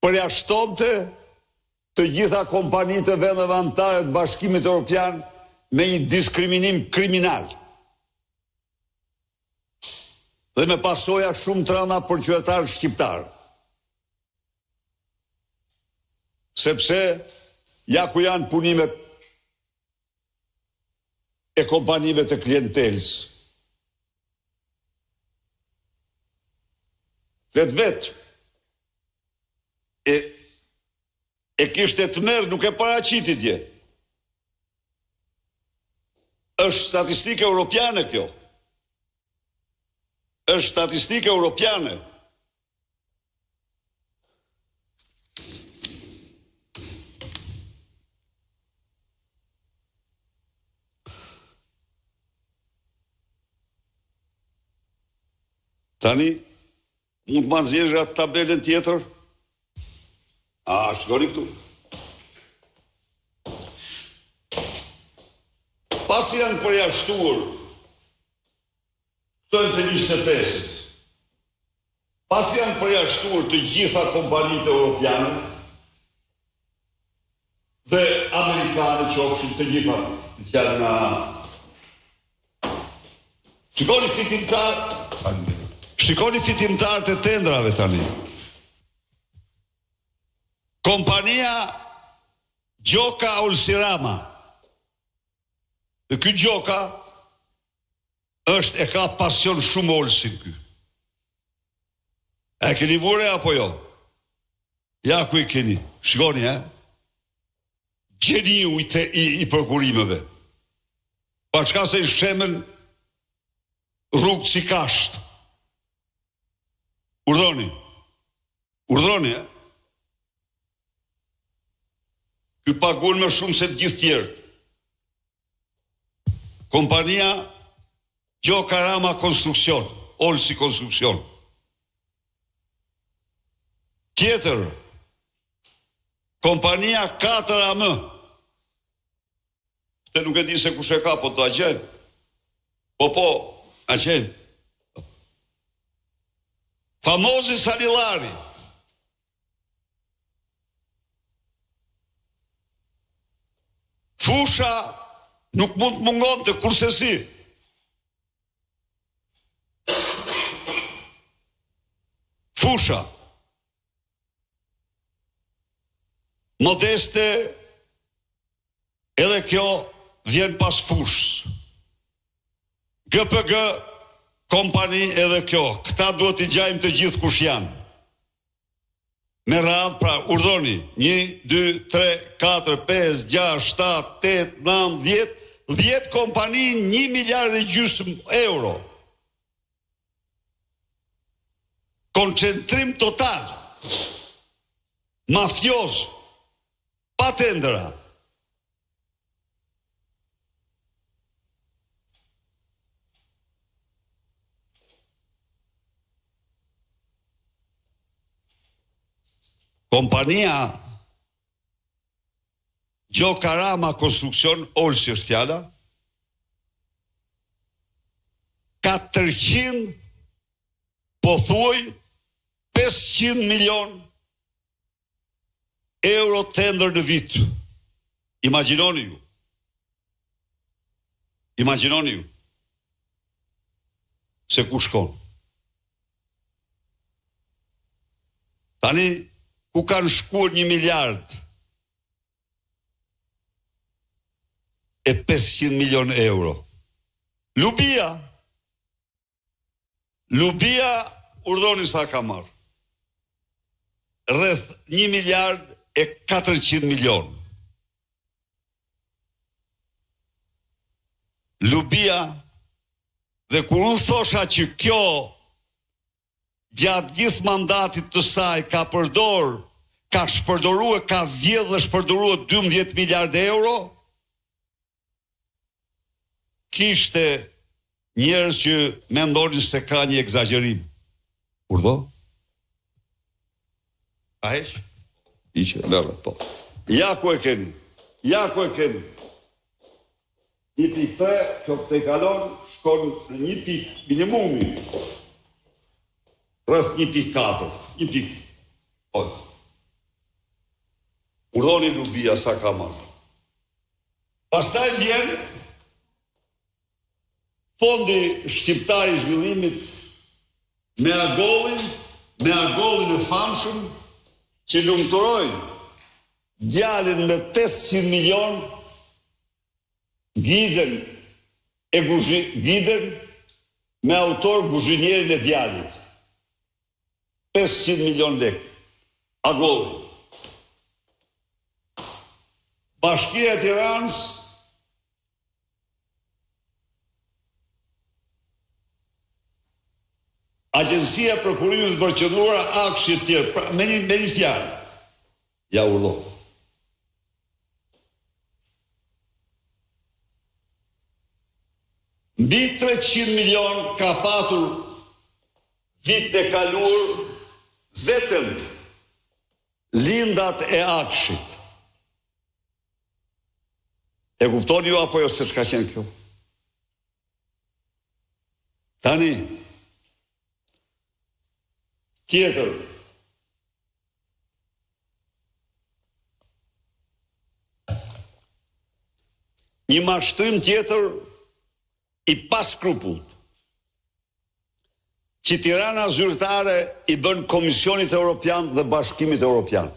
përjashtonte të gjitha kompanitë e vendeve anëtare të Bashkimit Evropian me një diskriminim kriminal. Dhe me pasoja shumë të rënda për qytetarët shqiptarë. Sepse ja ku janë punimet e kompanive të klientelës. Vetë. E kishte të merë, nuk e paraqitit dje. Është statistikë europiane kjo. Është statistikë europiane. Tani, mund të ma nxjerrë atë tabelën tjetër? Shkoni këtu. Pas janë përjashtuar të 25, pas janë përjashtuar të gjitha kompanitë europiane dhe amerikane që ofshin të gjitha janë nga... Shikoni fitimtar të tendrave tani. Kompania Gjoka Olsirama. Dhe ky Gjoka e ka pasion shumë Olsin ky. E keni vure apo jo? Ja ku i keni. Shkoni, Gjeniu i prokurimeve. Pa çka se i shemen rrugë si kasht. Urdhoni, Ky pagun më shumë se të gjithë tjerë. Kompania Gjoka Rama Konstruksion, Olsi Konstruksion. Tjetër, kompania 4AM. Këtë nuk e di se kush e ka, po të agjen. Po, agjen. Famozi Salilari. Fusha nuk mund të mungon të kurse si. Fusha. Modeste, edhe kjo vjen pas fushës. GPG, kompani edhe kjo. Këta duhet i gjajmë të gjithë kush janë. Me radhë, pra, urdhoni, 1, 2, 3, 4, 5, 6, 7, 8, 9, 10 kompani, 1,5 miliard euro. Koncentrim total. Mafioz. Pa tendera. Kompania Gjoka Rama Konstruksion, Olsi është fjala, 400, po thuaj 500 milion euro tender në vit. Imagjinoni ju. Se ku shkon. Tani, ku kanë shkuar 1 miliard e 500 milion euro. Lubia, urdhoni sa ka marrë. Rreth 1 miliard e 400 milion. Lubia, dhe kur unë thosha që kjo gjatë gjithë mandatit të saj ka shpërdoruar, ka vjedhë dhe shpërdoruar 12 miliard euro, kishte njerëz që mendonin se ka një egzagerim. Urdhë? A heq? Iqe, lërë, po. Ja ku e keni. 1.3, kjo të i kalon, shkon në 1 minimumi. Rreth 1.4. Urdhoni Lubia sa ka marrë. Pastaj vjen Fondi Shqiptar i Zhvillimit me agollin e famshëm që lumturojnë djalin me 500 milion, Giden me autor Guzhinierin e djalit. 500 milion lek. Agollin. Bashkia e Tiranës Agjencia e Prokurimit të Procedura, akshi të tjerë, pra, me një fjalë. Ja urdhë. Mbi 300 milion ka patur vit e kaluar vetëm lindat e akshit. E kuptoni ju apo jo se çka qenë kjo? Tani, tjetër, një mashtrim tjetër i paskrupullt, që Tirana zyrtare i bën Komisionit Evropian dhe Bashkimit Evropian.